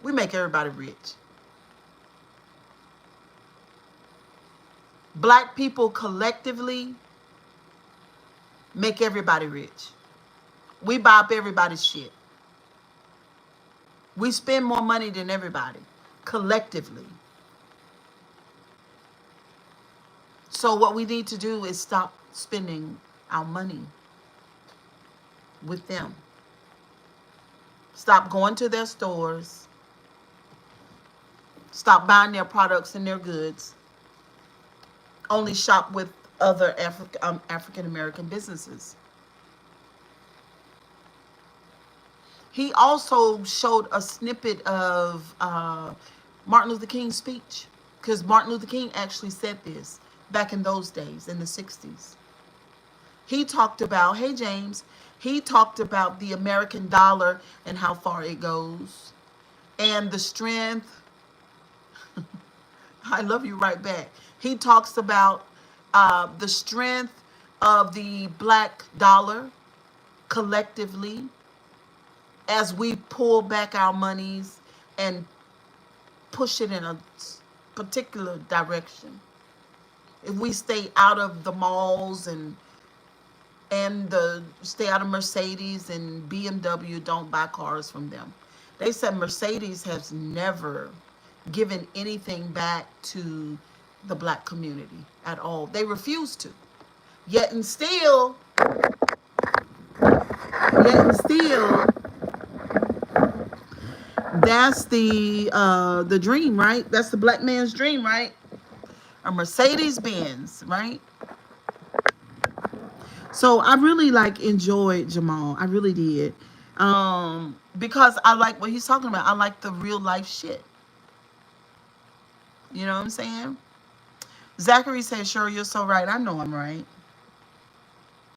We make everybody rich. Black people collectively make everybody rich. We buy up everybody's shit. We spend more money than everybody, collectively. So what we need to do is stop spending our money with them. Stop going to their stores. Stop buying their products and their goods. Only shop with other African American businesses. He also showed a snippet of Martin Luther King's speech. Because Martin Luther King actually said this back in those days, in the 60s. He talked about, hey James, he talked about the American dollar and how far it goes and the strength. I love you right back. He talks about the strength of the black dollar collectively as we pull back our monies and push it in a particular direction. If we stay out of the malls and the stay out of Mercedes and BMW, don't buy cars from them. They said Mercedes has never given anything back to the black community at all. They refuse to. Yet and still, that's the dream, right? That's the black man's dream, right? A Mercedes Benz, right? So I really enjoyed Jamal. I really did. Because I like what he's talking about. I like the real life shit. You know what I'm saying? Zachary says, sure, you're so right. I know I'm right.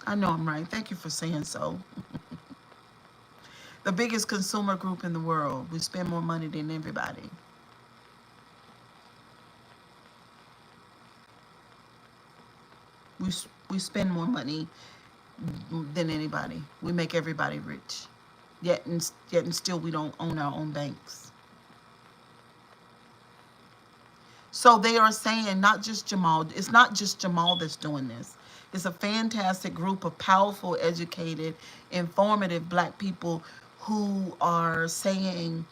I know I'm right. Thank you for saying so. The biggest consumer group in the world. We spend more money than everybody. We spend more money than anybody. We make everybody rich. Yet and still we don't own our own banks. So they are saying not just Jamal. It's not just Jamal that's doing this. It's a fantastic group of powerful, educated, informative black people who are saying,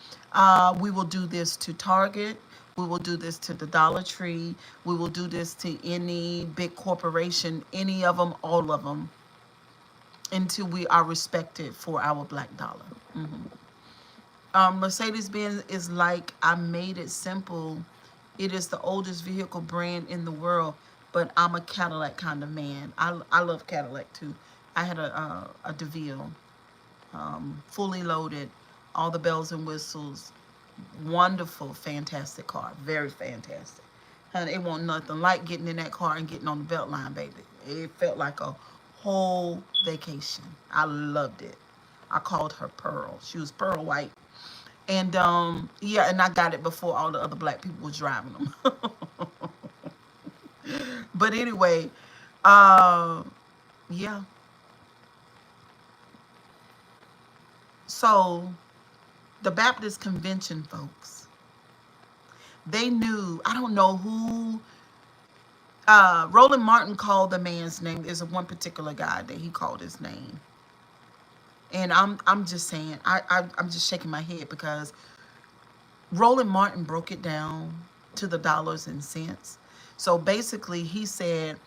we will do this to Target. We will do this to the Dollar Tree. We will do this to any big corporation, any of them, all of them, until we are respected for our black dollar. Mercedes-Benz is like, I made it simple. It is the oldest vehicle brand in the world, but I'm a Cadillac kind of man. I love Cadillac too. I had a DeVille, fully loaded, all the bells and whistles. Wonderful, fantastic car. Very fantastic. Honey, it wasn't nothing like getting in that car and getting on the belt line, baby. It felt like a whole vacation. I loved it. I called her Pearl. She was pearl white. And yeah, and I got it before all the other black people was driving them. But anyway, yeah. So the Baptist convention folks, they knew, I don't know who, Roland Martin called the man's name. There's one particular guy that he called his name. And I'm just saying, I'm just shaking my head because Roland Martin broke it down to the dollars and cents. So basically he said,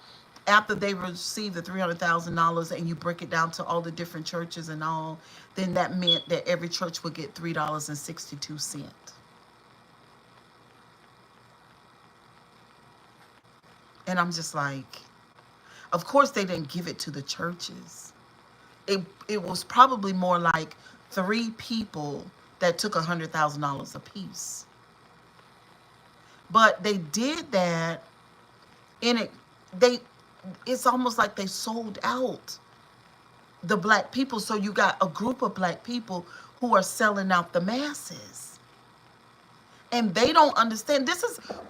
after they received the $300,000 and you break it down to all the different churches and all, then that meant that every church would get $3.62. And I'm just like, of course they didn't give it to the churches. It was probably more like 3 people that took $100,000 a piece. But they did that, and it's almost like they sold out the black people. So you got a group of black people who are selling out the masses. And they don't understand.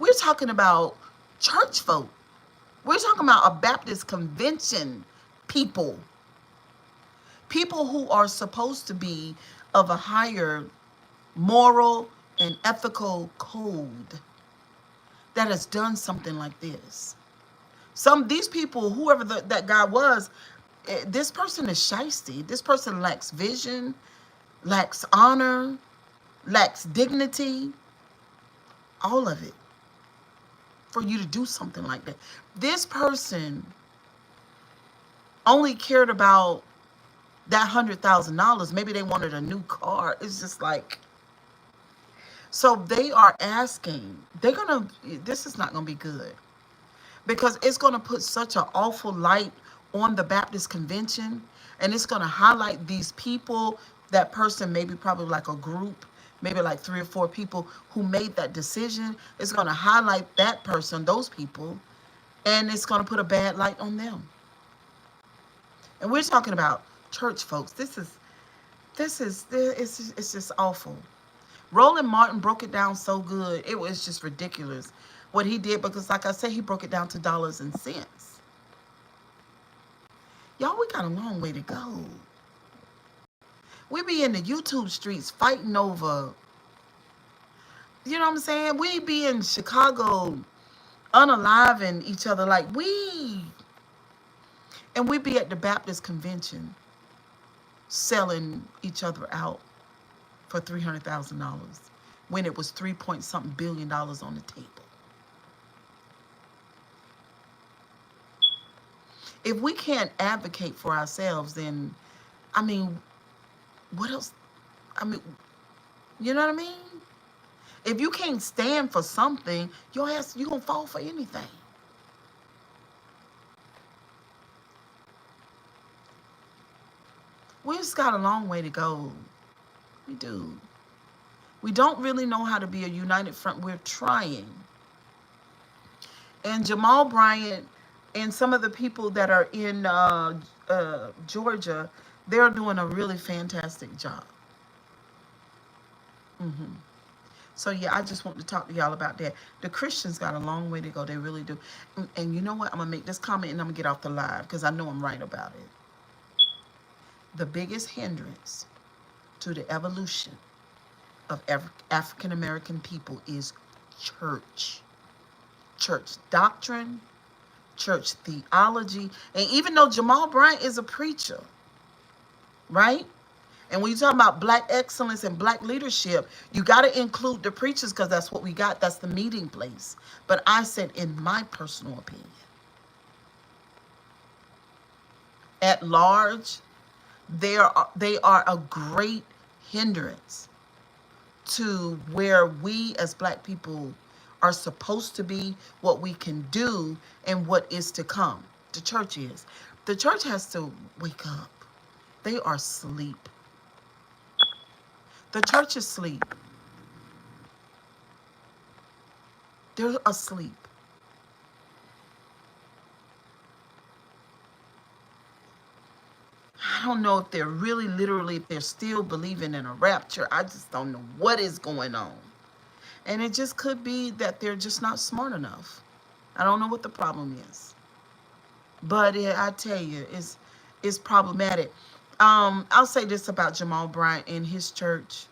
We're talking about church folk. We're talking about a Baptist convention people. People who are supposed to be of a higher moral and ethical code that has done something like this. These people, whoever that guy was, this person is shiesty. This person lacks vision, lacks honor, lacks dignity, all of it, for you to do something like that. This person only cared about that $100,000. Maybe they wanted a new car. It's just like, so they are asking, this is not going to be good, because it's going to put such an awful light on the Baptist convention, and it's going to highlight these people, that person, maybe probably like a group, maybe like 3 or 4 people who made that decision. It's going to highlight that person, those people, and it's going to put a bad light on them. And we're talking about church folks. It's just awful. Roland Martin broke it down so good. It was just ridiculous what he did, because like I said, he broke it down to dollars and cents. Y'all, we got a long way to go. We be in the YouTube streets fighting over, you know what I'm saying? We be in Chicago unaliving each other and we be at the Baptist convention selling each other out for $300,000 when it was $3-point-something billion on the table. If we can't advocate for ourselves, then, I mean, what else? I mean, you know what I mean? If you can't stand for something, you're going to fall for anything. We just got a long way to go. We do. We don't really know how to be a united front. We're trying. And Jamal Bryant and some of the people that are in Georgia, they're doing a really fantastic job. So yeah, I just want to talk to y'all about that. The Christians got a long way to go. They really do. And you know what? I'm going to make this comment and I'm going to get off the live because I know I'm right about it. The biggest hindrance to the evolution of African American people is church. Church doctrine, church theology. And even though Jamal Bryant is a preacher, right? And when you talk about black excellence and black leadership, you got to include the preachers because that's what we got. That's the meeting place. But I said, in my personal opinion, at large, they are a great hindrance to where we as black people are supposed to be, what we can do, and what is to come. The church is. The church has to wake up. They are asleep. The church is asleep. They're asleep. I don't know if they're really literally, if they're still believing in a rapture. I just don't know what is going on. And it just could be that they're just not smart enough. I don't know what the problem is. But I tell you, it's problematic. I'll say this about Jamal Bryant and his church.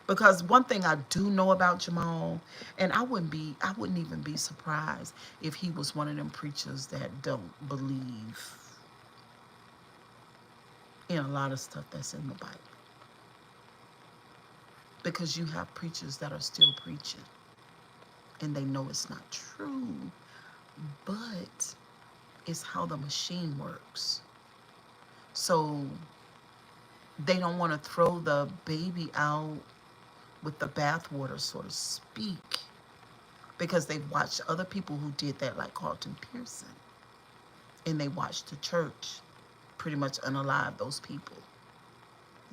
Because one thing I do know about Jamal, and I wouldn't even be surprised if he was one of them preachers that don't believe in a lot of stuff that's in the Bible. Because you have preachers that are still preaching and they know it's not true, but it's how the machine works. So they don't want to throw the baby out with the bathwater, so to speak, because they've watched other people who did that, like Carlton Pearson, and they watched the church pretty much unalive those people,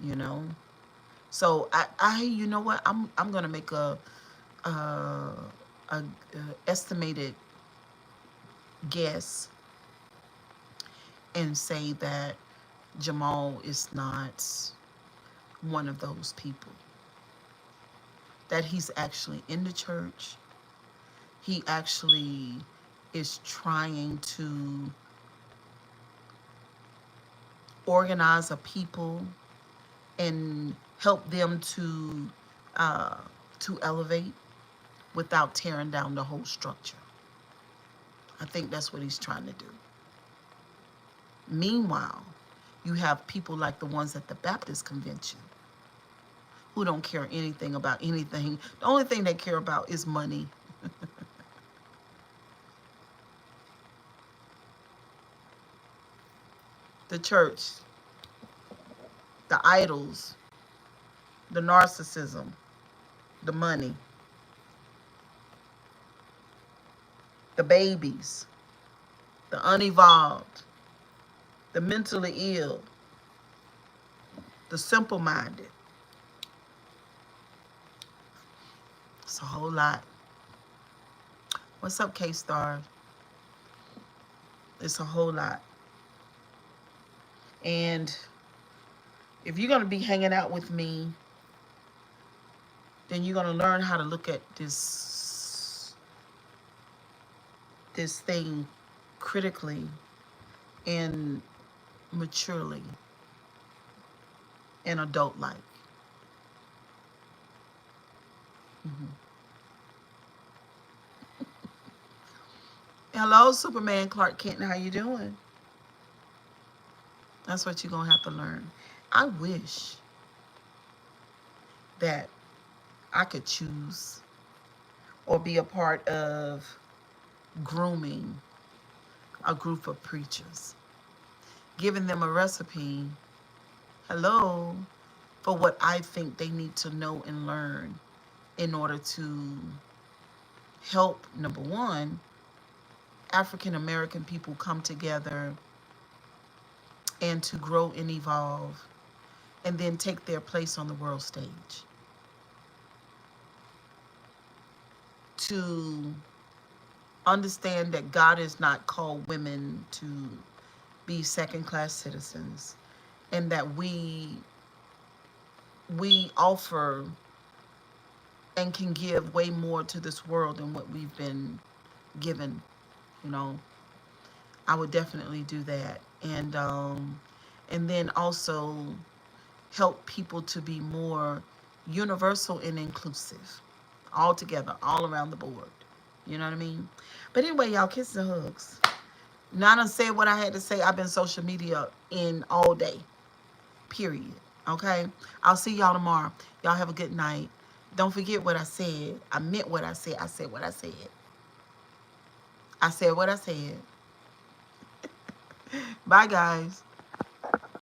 you know. So I you know what, I'm gonna make a estimated guess and say that Jamal is not one of those people. That he's actually in the church. He actually is trying to organize a people and help them to elevate without tearing down the whole structure. I think that's what he's trying to do. Meanwhile, you have people like the ones at the Baptist convention who don't care anything about anything. The only thing they care about is money. The church, the idols, the narcissism, the money, the babies, the unevolved, the mentally ill, the simple-minded. It's a whole lot. What's up, K-Star? It's a whole lot. And if you're going to be hanging out with me, then you're going to learn how to look at this thing critically and maturely and adult-like. Hello, Superman Clark Kent. How you doing? That's what you're going to have to learn. I wish that I could choose or be a part of grooming a group of preachers, giving them a recipe, hello, for what I think they need to know and learn in order to help, number one, African American people come together and to grow and evolve and then take their place on the world stage. To understand that God has not called women to be second-class citizens, and that we offer and can give way more to this world than what we've been given. You know, I would definitely do that, and then also help people to be more universal and inclusive, all together, all around the board. You know what I mean? But anyway, y'all, kisses and hugs. Now I done said what I had to say. I've been social media in all day. Period. Okay? I'll see y'all tomorrow. Y'all have a good night. Don't forget what I said. I meant what I said. I said what I said. I said what I said. Bye, guys.